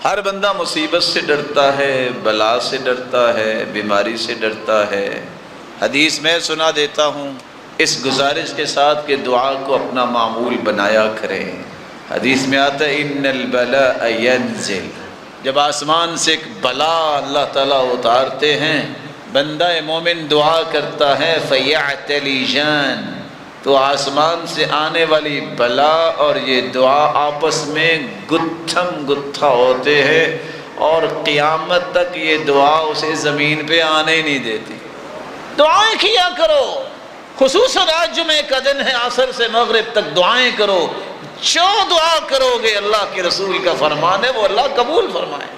ہر بندہ مصیبت سے ڈرتا ہے، بلا سے ڈرتا ہے، بیماری سے ڈرتا ہے۔ حدیث میں سنا دیتا ہوں اس گزارش کے ساتھ کہ دعا کو اپنا معمول بنایا کریں۔ حدیث میں آتا ہے ان البلاء ینزل، جب آسمان سے ایک بلا اللہ تعالیٰ اتارتے ہیں، بندہ مومن دعا کرتا ہے فیعتلیجان، تو آسمان سے آنے والی بلا اور یہ دعا آپس میں گتھم گتھا ہوتے ہیں، اور قیامت تک یہ دعا اسے زمین پہ آنے ہی نہیں دیتی۔ دعائیں کیا کرو، خصوصاً آج جمعہ کا دن ہے، عصر سے مغرب تک دعائیں کرو۔ جو دعا کرو گے اللہ کے رسول کا فرمان ہے وہ اللہ قبول فرمائے۔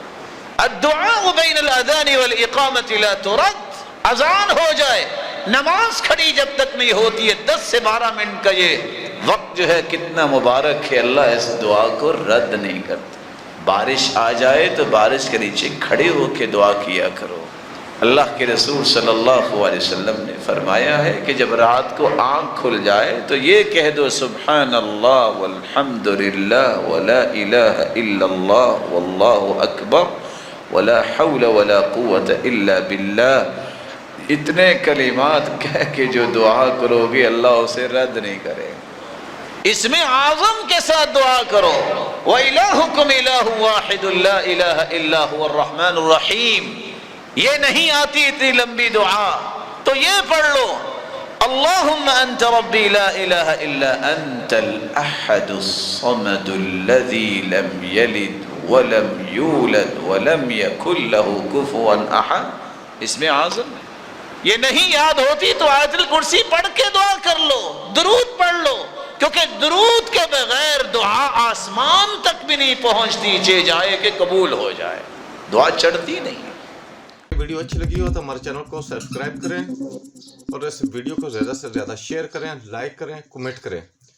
الدعاء بین الاذان والاقامت لا ترد، اذان ہو جائے، نماز کھڑی جب تک نہیں ہوتی ہے، 10 سے 12 منٹ کا یہ وقت جو ہے کتنا مبارک ہے، اللہ اس دعا کو رد نہیں کرتا۔ بارش آ جائے تو بارش کے نیچے کھڑے ہو کے دعا کیا کرو۔ اللہ کے رسول صلی اللہ علیہ وسلم نے فرمایا ہے کہ جب رات کو آنکھ کھل جائے تو یہ کہہ دو سبحان اللہ والحمد للہ ولا الہ الا اللہ واللہ اکبر ولا حول ولا قوت الا باللہ۔ اتنے کلمات کہہ کے جو دعا کرو گے اللہ اسے رد نہیں کرے۔ اس میں اعظم کے ساتھ دعا کرو، وَإِلَٰهُكُمْ إِلَٰهٌ وَاحِدٌ لَا إِلَٰهَ إِلَّا هُوَ الرَّحْمَٰنُ الرَّحِيمُ۔ یہ نہیں آتی اتنی لمبی دعا تو یہ پڑھ لو، اللہم انت ربی لا الہ الا انت الاحد الصمد الذی لم یلد ولم یولد ولم یکن له کفوا احد۔ اس میں اعظم ہے۔ یہ نہیں یاد ہوتی تو آیت الکرسی پڑھ کے دعا کر لو، درود پڑھ لو، کیونکہ درود کے بغیر دعا آسمان تک بھی نہیں پہنچتی، چاہے جائے کہ قبول ہو جائے، دعا چڑھتی نہیں۔ ویڈیو اچھی لگی ہو تو ہمارے چینل کو سبسکرائب کریں اور اس ویڈیو کو زیادہ سے زیادہ شیئر کریں، لائک کریں، کمنٹ کریں۔